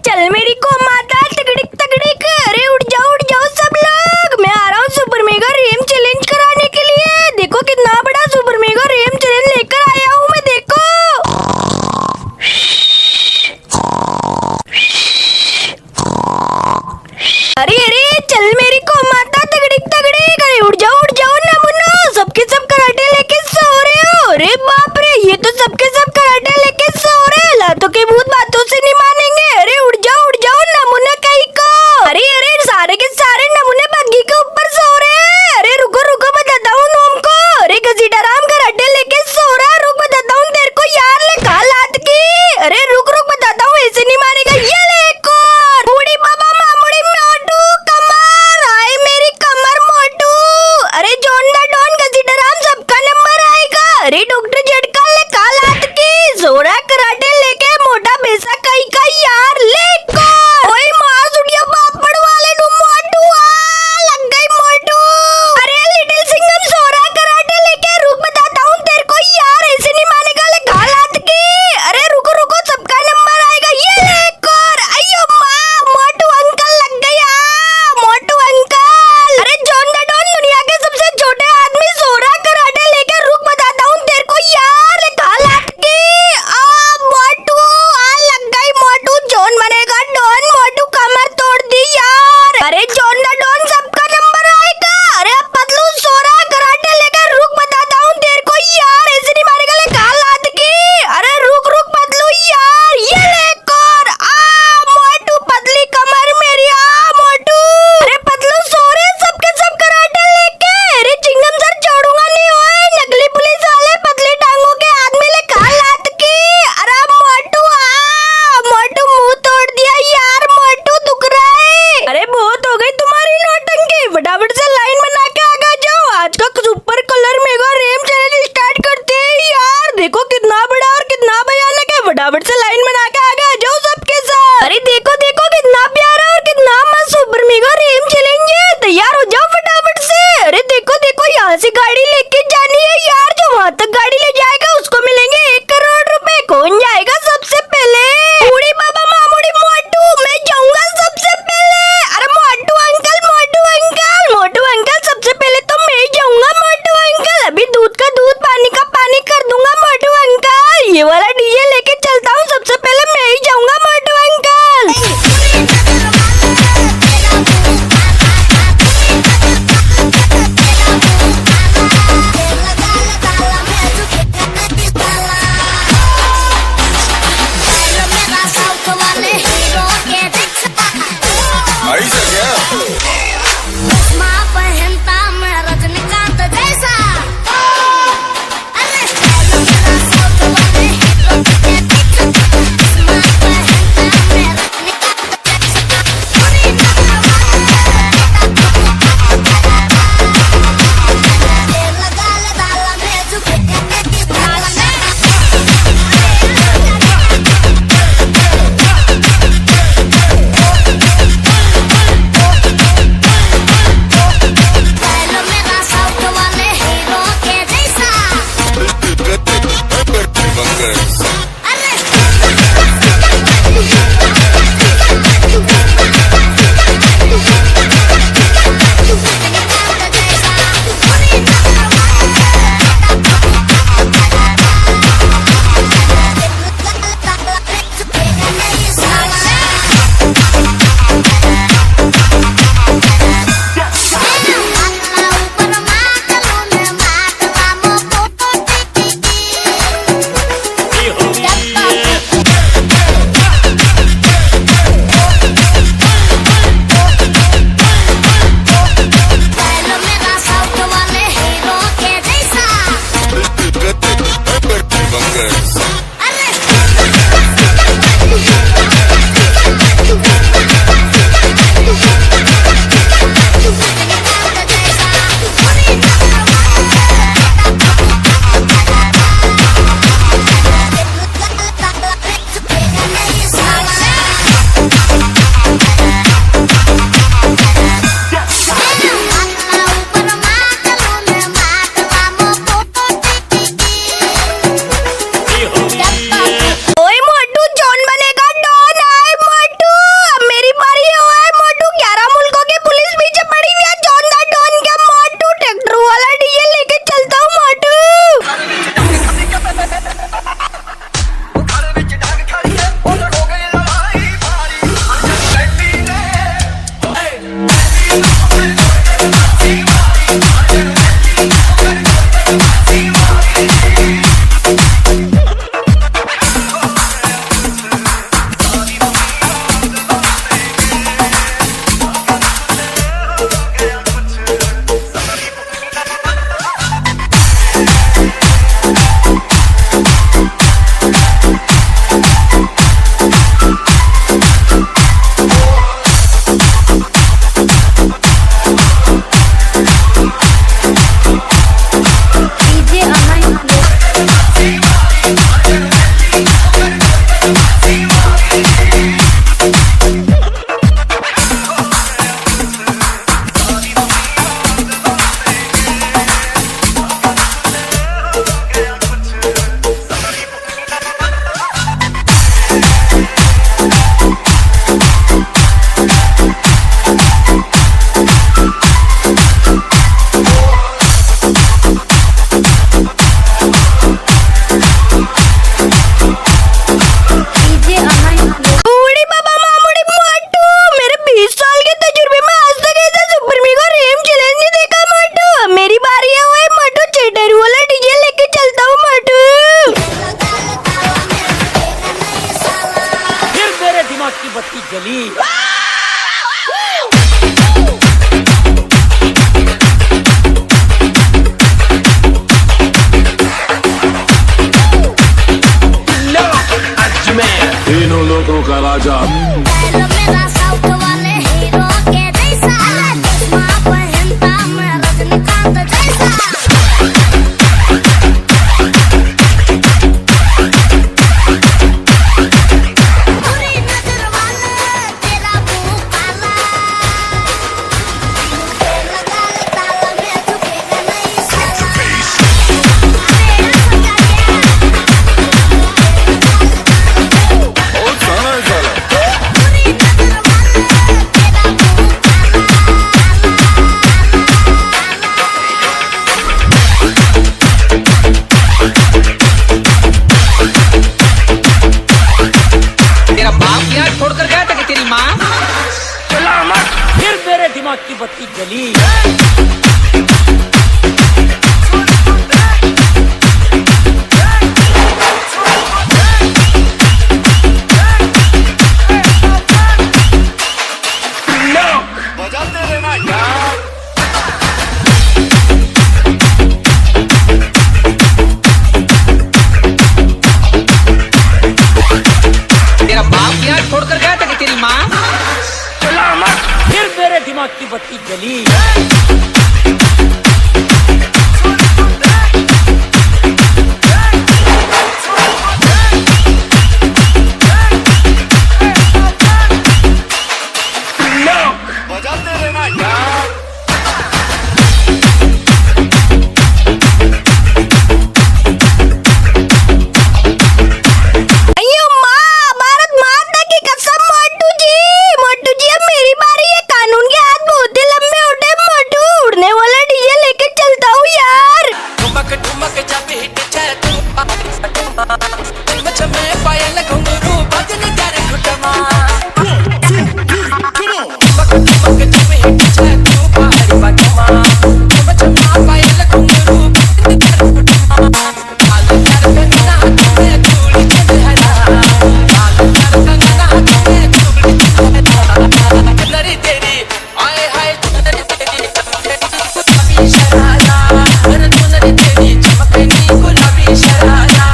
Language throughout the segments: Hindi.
चल मेरी को माता तगड़िक तगड़िक। अरे उठ जाओ सब लोग, मैं आ रहा हूँ सुपर मेगा रेम चैलेंज कराने के लिए। देखो कितना बड़ा सुपर मेगा रेम चैलेंज लेकर आया हूँ मैं, देखो। अरे अरे चल मेरी को माता तगड़िक तगड़िक। अरे उठ जाओ ना मुन्नो, सबके सब कराटे लेके सो रहे हो। अरे बाप रे, ये तो सबके सब कराटे लेके सो रहे हैं, लातों के भूत बातों से नहीं मानेंगे। अरे उठ जाओ नमूना कहीं को। अरे सारे के सारे नमूने बग्गी के ऊपर सो रहे हैं। अरे रुको बताता हूँ नोम को। अरे घसीटाराम कराटे लेके सो रहा, रुक बताता हूँ तेरे को यार, ले खा लात की। अरे रुक बताता हूँ, ऐसे नहीं मारेगा। ये ले एक और। बूढ़ी बाबा मामूड़ी मोटू कमर, आए मेरी कमर मोटू। अरे जॉन द डॉन घसीटाराम सबका नंबर आएगा। अरे डॉक्टर झटका ले खा लात की। जोरा कराटे लेके मोटा भैंसा कहीं का यार, ले को। ओए मार सुड़िया पापड़ वाले नु मोटू, लग गई मोटू। अरे लिटिल सिंघम जोरा कराटे लेके, रुक बताता हूँ तेरे को यार, ऐसे नहीं मानेगा, ले खा लात की। अरे रुको सबका नंबर आएगा। ये ले एक और। अयो माँ, मोटू अंकल लग गया, मोटू अंकल। अरे जॉन द डॉन दुनिया के सबसे छोटे आदमी जोरा कराटे लेके, रुक बताता हूँ तेरे को यार, ले खा लात की। मोटू लग गई मोटू, जॉन बनेगा डॉन, मोटू कमर तोड़ दी यार। अरे जॉन द डॉन सबका नंबर आएगा। अरे पतलू जोरा कराटे लेके, रुक बताता हूँ तेरे को यार, ऐसे नहीं मारेगा, ले खा लात की। अरे रुक पतलू यार, ये ले एक और। मोटू पतली कमर मेरी, मोटू। अरे पतलू सो रहे सबके सब कराटे लेके। अरे चिंगम सर छोड़ूंगा नहीं, ओए नकली पुलिस वाले पतली टांगों के आदमी, ले खा लात की। अरे मोटू मुंह तोड़ दिया यार, मोटू दुख रहा है। अरे बहुत हो गई तुम्हारी नौटंकी, फटाफट से लाइन बना के आगे जाओ। आज का सुपर कलर मेगा रेम चैलेंज स्टार्ट करते हैं यार। देखो कितना बड़ा और कितना भयानक है, फटाफट से लाइन बना के आगे आ जाओ सबके साथ। अरे देखो कितना प्यारा और कितना मस्त सुपर मेगा रेम चैलेंज है, तैयार हो जाओ फटाफट से। अरे देखो यहाँ से गाड़ी लेके जानी है यार, जो वहाँ तक गाड़ी ले जाएगा उसको मिलेंगे 1 करोड़ रुपए। कौन जाएगा सबसे पहले? बूढ़ी बाबा मामूड़ी मोटू, मैं जाऊंगा सबसे पहले। अरे मोटू अंकल सबसे पहले तो मैं ही जाऊंगा। मोटू अंकल अभी दूध का दूध, पानी का पानी कर दूंगा। मोटू अंकल ये वाला डीजे लेके चलता हूँ, सबसे पहले मैं ही जाऊंगा मोटू अंकल। बत्ती जली। तीनों लोगों का राजा मेरा साउथ वाले हीरो के जैसा चश्मा पहनता मैं रजनीकांत जैसा बुरी नजर वाले तेरा मुंह काला लगा ले ताला मैं झुकेगा नहीं साला मेरा समझा गया बहुत सारा है साला। बुरी नजर वाले तेरा मुंह तेरा बाप क्या छोड़ कर गया था कि तेरी माँ? चला मत, फिर मेरे दिमाग की बत्ती जली। बजाते रहना यार। तेरा बाप क्या छोड़ कर गया था कि तेरी माँ? चला मत, फिर मेरे दिमाग की बत्ती जली। बजाते रहना यार। अयो माँ, भारत माता की कसम मोटू जी अब मेरी बारी है। कानून के हाथ बहुत ही लंबे उठे मोटू, उड़ने वाला डीजे लेके चलता हूँ यार। ठुमक ठुमक जब हिट जाए तू मच में पायल घुंघरू बजने कर घुटमा ठुमक ठुमक जब हिट जाए तू बाहर बटमा मच में पायल घुंघरू बजने कर घुटमा लाल कर कंगना में चूड़ी चढ़ा लाल कर कंगना में चूड़ी चढ़ा लड़ी तेरी आए हाय चुनरी तेरी गुलाबी शरारा अरे चुनरी तेरी चमकनी गुलाबी शरारा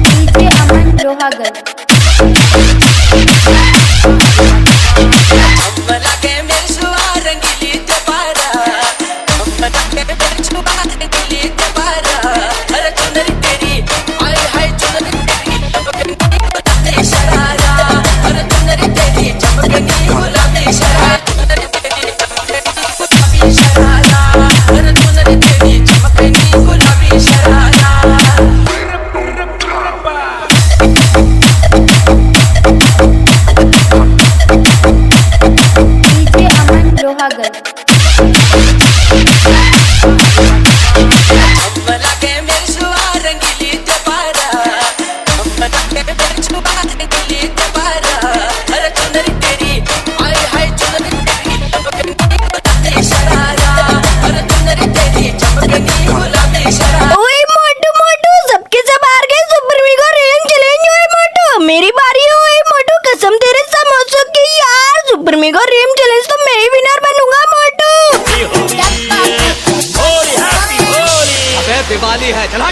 डीजे अमन लोहागढ़। अम्मला के मेरे शुआ रंगीली दोबारा अम्मला के मेरे शुआ रंगीली दोबारा अरे चुनरी तेरी आए हाय चुनरी तेरी चमकनी गुलाबी शरारा अरे चुनरी तेरी चमकनी गुलाबी शरारा चुनरी तेरी चमकनी गुलाबी शरारा अरे चुनरी तेरी चमकनी गुलाबी शरारा डीजे अमन लोहागढ़। अम्मला के मेरे शुआ रंगीली दोबारा अम्मला के मेरे शुआ रंगीली दोबारा अरे चुनरी तेरी आए हाय चुनरी तेरी चमकनी गुलाबी शरारा अरे चुनरी तेरी चमकनी गुलाबी शरारा ओए मोटू सबके सब हार गए। सुपर वीगो रेंज चैलेंज। ओए मोटू मेरी बारी है। ओए मोटू कसम तेरे समोसों की यार, सुपर वीगो रेंज चैलेंज तो मैं ही विनर बनूंगा मोटू। अबे दिवाली है, चला।